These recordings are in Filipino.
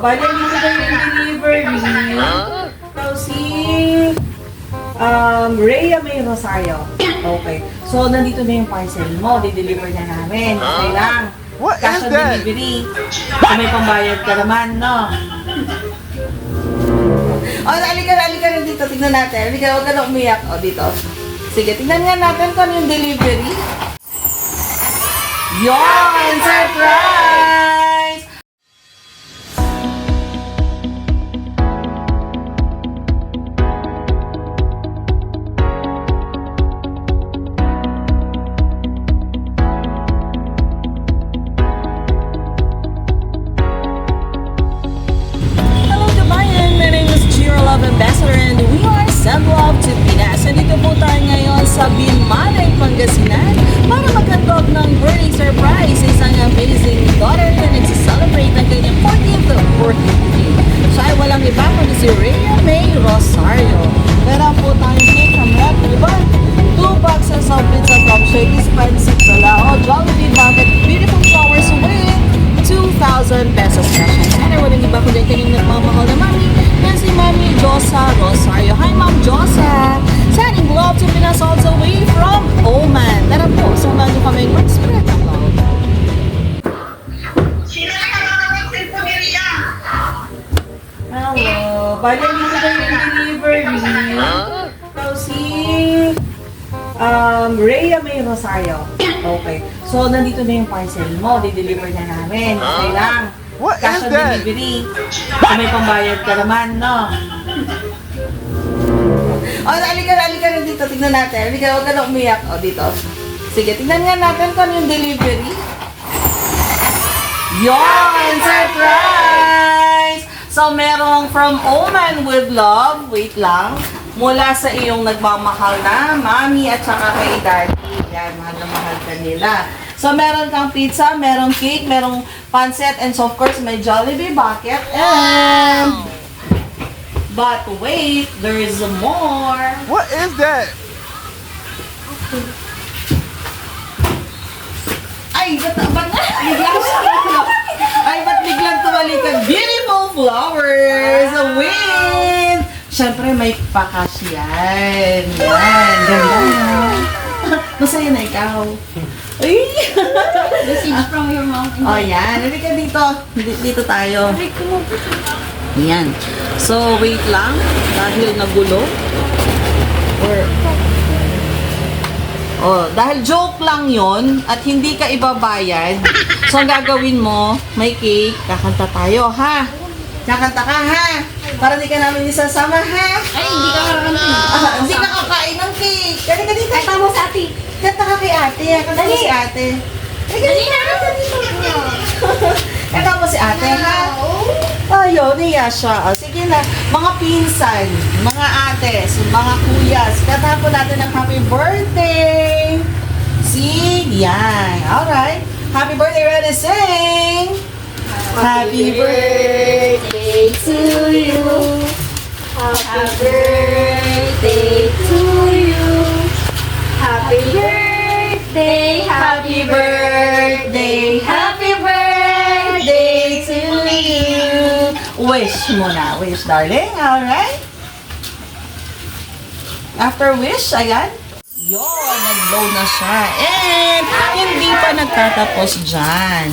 bali dito na yung delivery. So, si Rhea May Rosario. Okay. So, nandito na yung parcel mo. Di-deliver na namin. Okay lang. What Cash is on that? delivery. So, may pambayad ka naman, no? Alika na dito. Tignan natin. Alika, huwag ka na umiyak. Dito. Sige, tignan nga natin kung ano yung delivery. Yon! Surprise! Hello, Kabayan! My name is Jiro Love Ambassador and we are Send Love to Pinas. Nandito po tayo ngayon sa Binmanay, Pangasinan para maghandog ng birthday surprise sa isang amazing daughter na nagsiselebrate ng kanyang 14th birthday. Siya ay walang iba kundi si Rhea May Rosario. Meron po tayong cake from Red Ribbon, 2 boxes of pizza from Shaky's Pancit Calao, Jollibee Bucket, beautiful flowers with 2,000 pesos cash and center. Walang iba kundi kanyang nagmamahal na mami na si Mami Josa Rosario. Hi, Ma'am Josa! Sending love to Pinas all the way from Oman. Tara po, samahan niyo kami mag-spread ang love. Hello, bali dito na yung delivery. So, si Rhea May Rosario. Okay. So, nandito na yung parcel mo. Di-deliver na namin. Okay lang. What Cash is on that? delivery. So, may pambayad ka naman, no? Alika na dito. Tignan natin. Alika, huwag ka na umiyak. Dito. Sige, tignan nga natin kung ano yung delivery. Yon! Surprise! So, merong from Oman with love. Wait lang. Mula sa iyong nagmamahal na mami at saka kay daddy. Yan, mahal na mahal ka nila. So, meron kang pizza, merong cake, merong pancit, and so of course, may Jollibee bucket. And... But wait, there is more. What is that? Ay, ba't biglang tumalikod? Beautiful flowers! A wind! Siyempre, may pakas yan. Yan, ganda. Masaya na ikaw. Ay! Message from your mom. Oh, yan. Halika dito. Dito tayo. Yan. So, wait lang. Dahil nagulo. Dahil joke lang yon at hindi ka ibabayad. So, ang gagawin mo, may cake. Kakanta tayo, ha? Kakanta ka, ha? Para di ka namin isasama, ha? Ay, hindi ka kakanta. Hindi ka kakain ng cake. Kaya ka dito. Kanta mo sa ate. Kanta ka kay ate. Kanta mo si ate. Dali na. Kanta mo si ate, ha? Ayaw, niya siya. Sige na. Mga pinsan, mga ates, mga kuyas, kanta po natin ng happy birthday. Sing. Yan. Alright. Happy birthday, ready, sing. Happy birthday to you. Happy birthday to you. Happy birthday. Happy birthday, happy birthday to you. Wish muna, wish darling, alright? After wish, ayan. Yun, nag-blow na siya. And hindi pa nagtatapos dyan.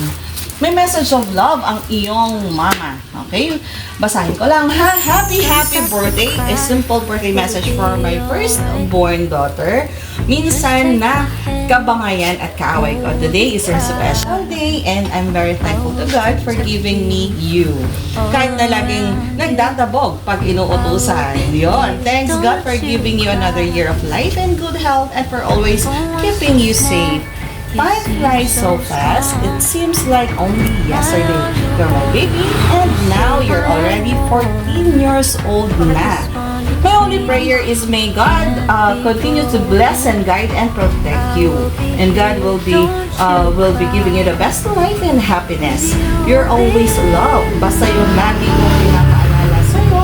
May message of love ang iyong mama. Okay? Basahin ko lang ha. Happy birthday. A simple birthday message for my firstborn daughter. Minsan na kabangayan at kaaway ko. Today is a special day and I'm very thankful to God for giving me you. Kahit na laging nagdadabog pag inuutusan. Yun. Thanks God for giving you another year of life and good health and for always keeping you safe. Time flies so fast, it seems like only yesterday. You're my baby, and now you're already 14 years old na. My only prayer is may God continue to bless and guide and protect you. And God will be giving you the best life and happiness. You're always loved. Basta yung lagi kong pinapaalala sa'yo,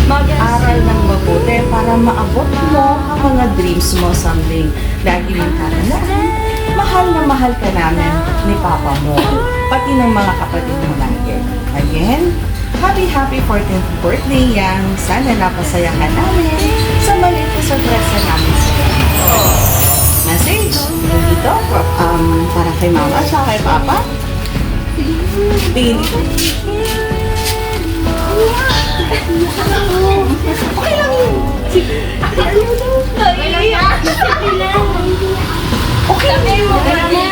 mag-aral ng mabuti para maabot mo ang mga dreams mo someday. Lagi mong tatandaan. Mahal ka namin ni Papa mo, pati ng mga kapatid mo lagi. Again, Happy 14th birthday Yang. Sana napasaya ka namin sa maliit na sorpresa namin sa'yo. Message dito para kay mama at kay papa. Tingin dito. Okay lang yun. Okay lang. Okay lang yun.